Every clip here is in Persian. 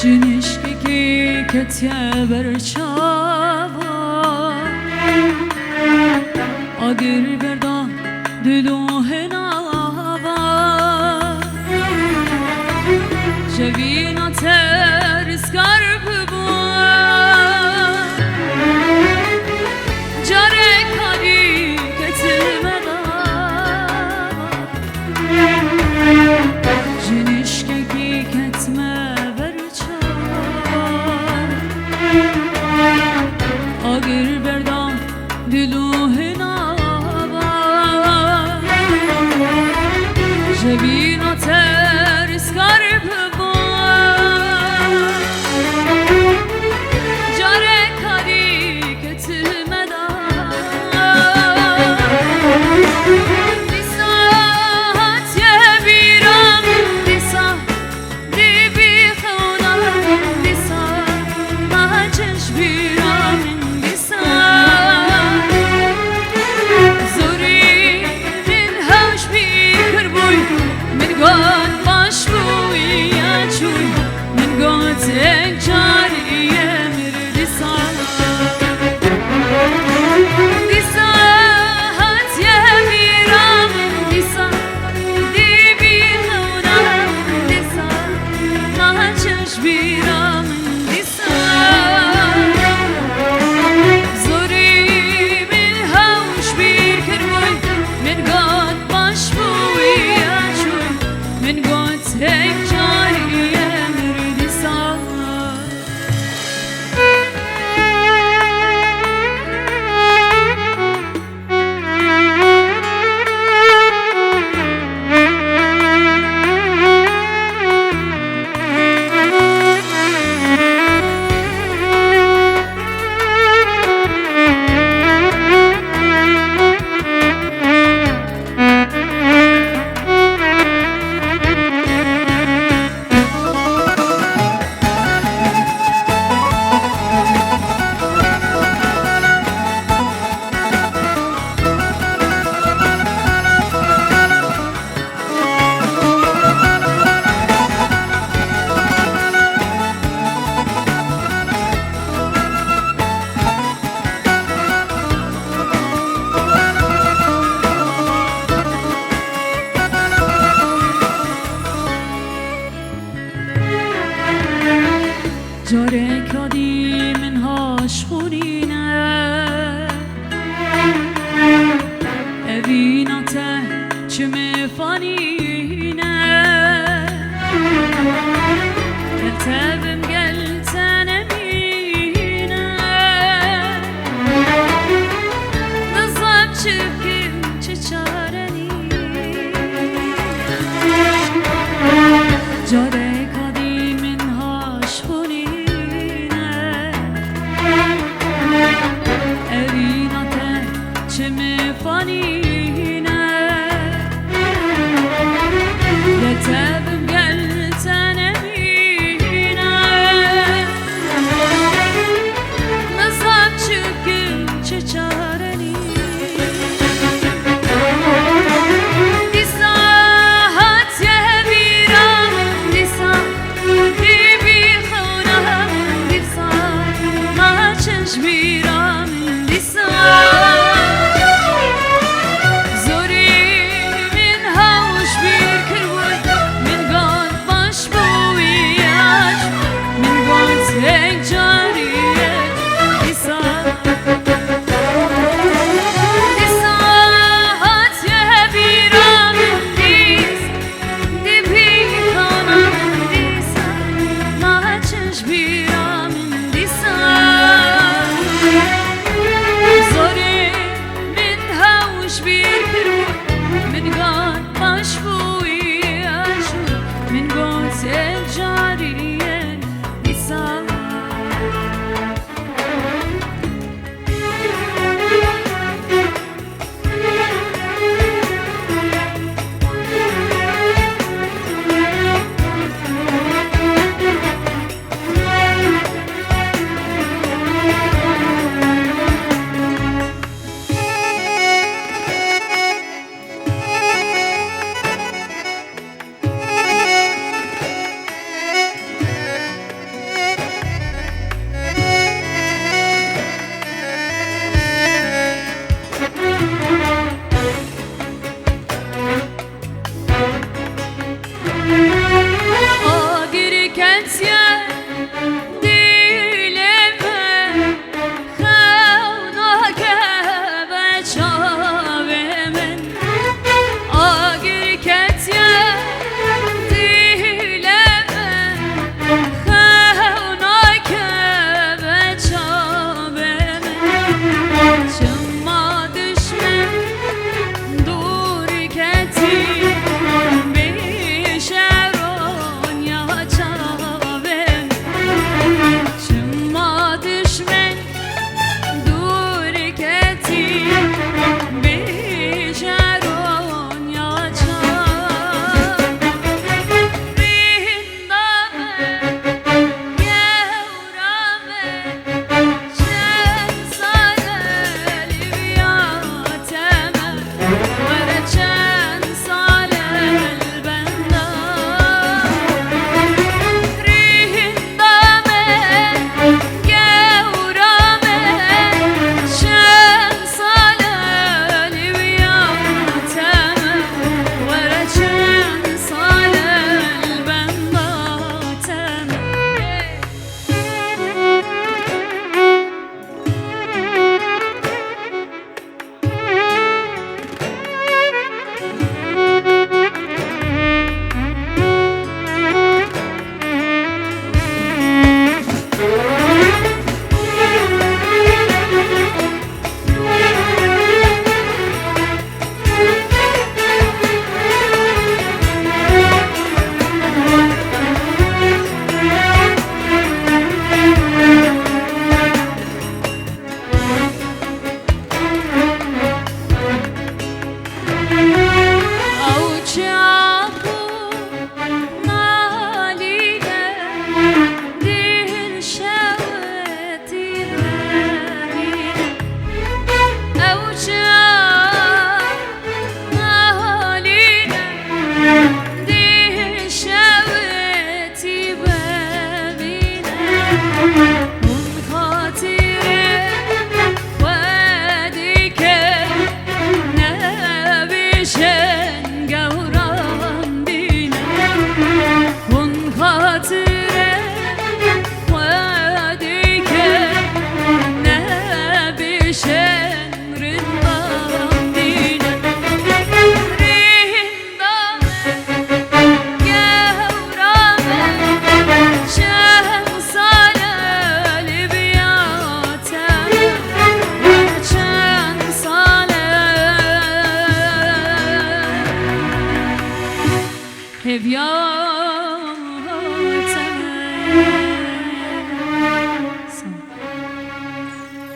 جنشکی کتیه برچاوا آگر بردان دلوه نوا جوینا ترسکار ببوا جاره کاری کتیمه دوا جنشکی کتمه آگر بردم دلوه نوا جبینا ترسکار ببا جاره کاری کتمه دا دیسات یه بیرم دیسا دی بی خونم دیسا مهجش بیرم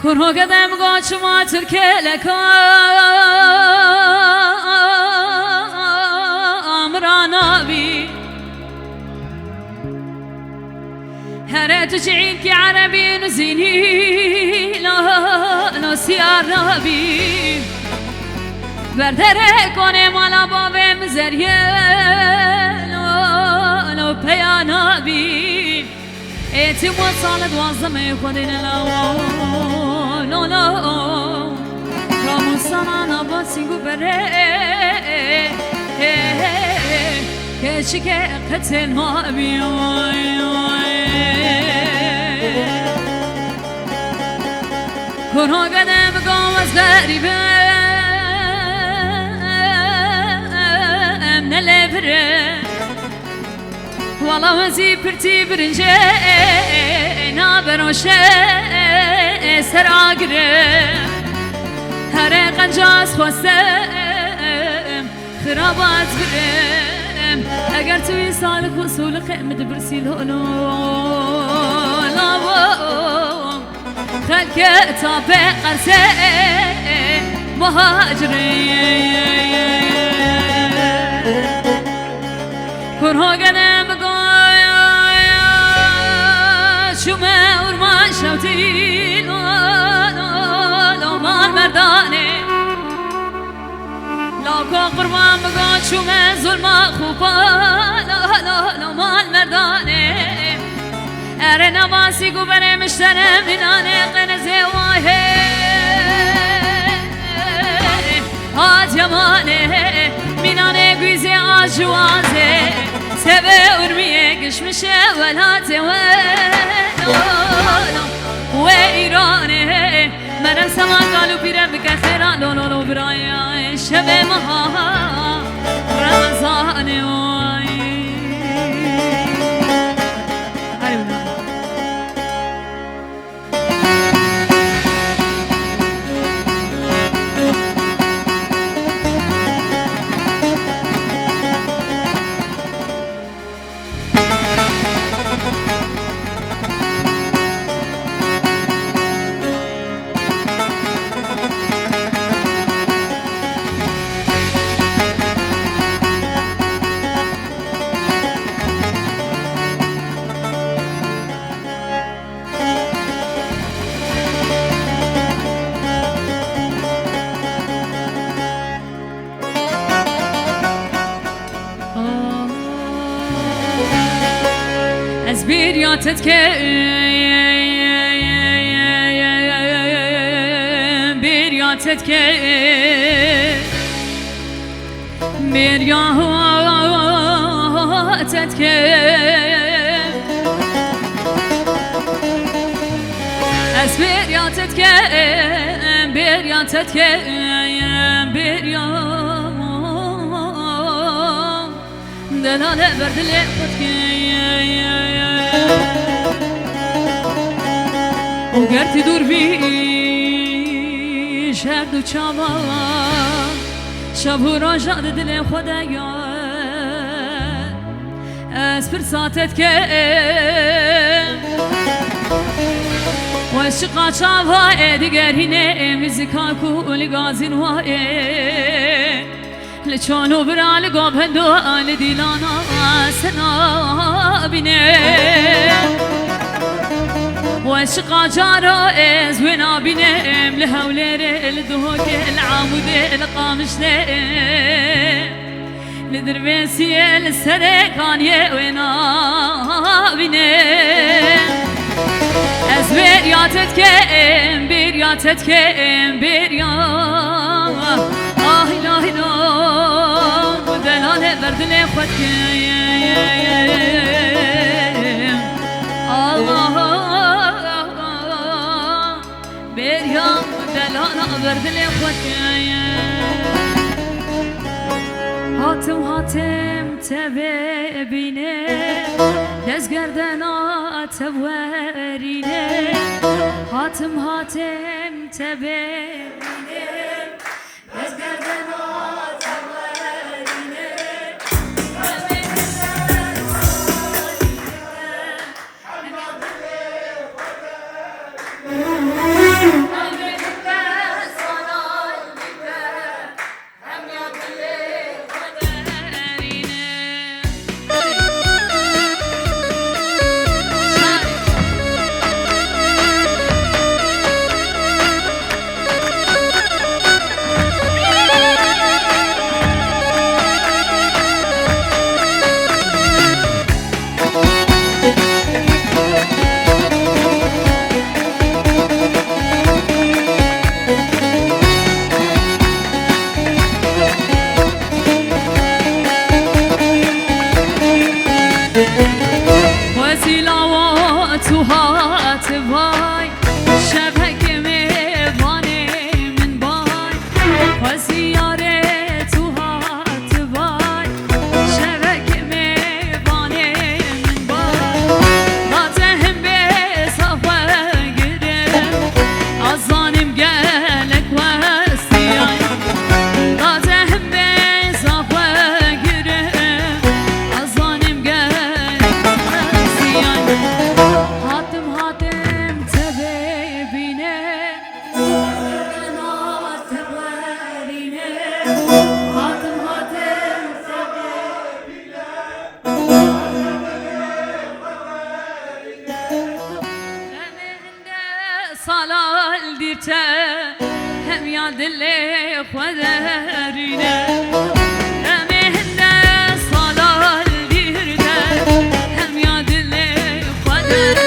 کنه قدم قاچ ما ترکلک امرانابی هر تجعين كي عربي نزيني لا سيار نبي بردره کنه مالا بابم زریه لو پیانا بی ایتی وصال دوازم خودین لا رامون سانا باسیگو بره که چی که قتل ما بی کنه قدم گاز غریبه نلفره والله وزي برتي برنجي نابروشه سراغره هر قنجاس خوستم خرابات برم اگر توی سالك وصولك مدبرسي لولو لاوم خلك تابع قرسي مهاجرين کنه قدم قایا شما ورمان شوتی لو مال مردانه لو کو قربان بگو شما ظلم خوبا لو مال مردانه اره نباسی گو بره مشتره منانه قنزه واهه هات یمانه منانه گویزه آجوازه سبه ارمیه گشمشه ولاته و ایرانه مرم سمان قالو پیرم بکر خیران لولو برای شبه مها رمضانه از بیریاتت که بیریاتت که بیریاتت که از بیریاتت که بیریاتت که بیریات دلاله بردل خود که وقرتي دور بي شرد وشاما شبو راجع دل خدايا از فرصاتت که وشقا شابها دیگر هینه میزیکا کول گازین وای لچانو برال گابندو آل دیلانا سنا بینه وشقا جارو از وینا بینم لهولر الدهوك العامود القامشله لدربيسي السرقانية وينا بینم از بیریاتت کم بیریاتت کم بیریات آهی لاهی لام دلانه بردل خود کم الله بیریات دلانه بردل خود کم هاتم هاتم تبه بینه دزگردنا تورینه هاتم هاتم تبه بینه دزگردنا تورینه وزیلاوات و هات وای شبک میوانه من بای وزیاره تو هات وای شبک میوانه من بای ناتهم به صفا گرم ازانم گلک وسیای ناتهم به صفا گرم ازانم گلک وسیای هاتم هاتم تبي بينا انا تبارينا هاتم هاتم تبي بينا صلال ديرته هم ياد اللي خدرينا صلال ديرته هم ياد اللي خدرينا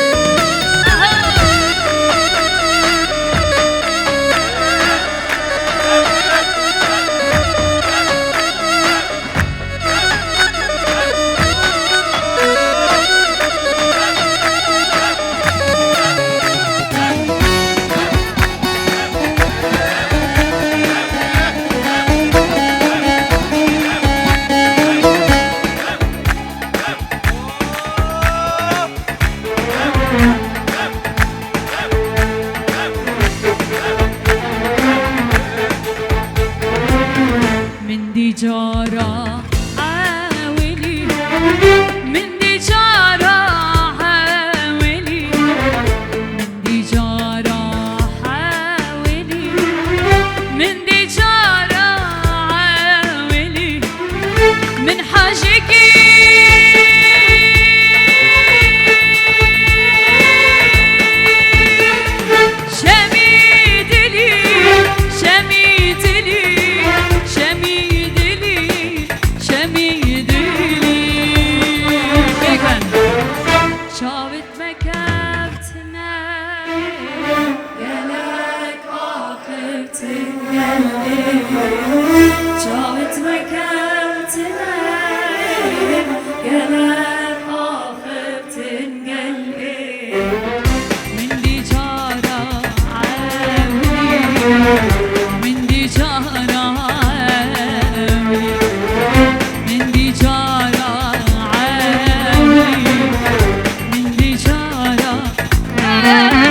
من دي جارة عاولي من دي جارة عاولي من دي جارة حاولي من دي جارة عاولي من حاجكي جاوت مكان تنايم قلب آخر تنقلب من دي جارة عاولي من دي جارة عاولي من دي جارة عاولي من دي جارة عاولي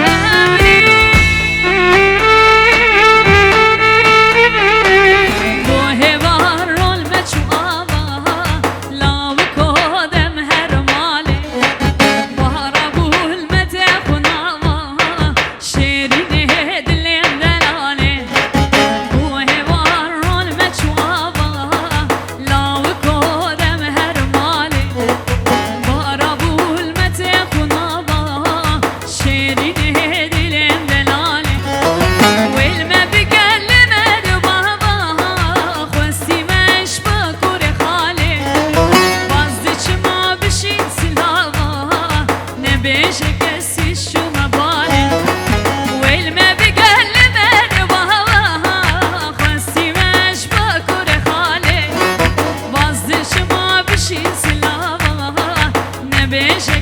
Beijo.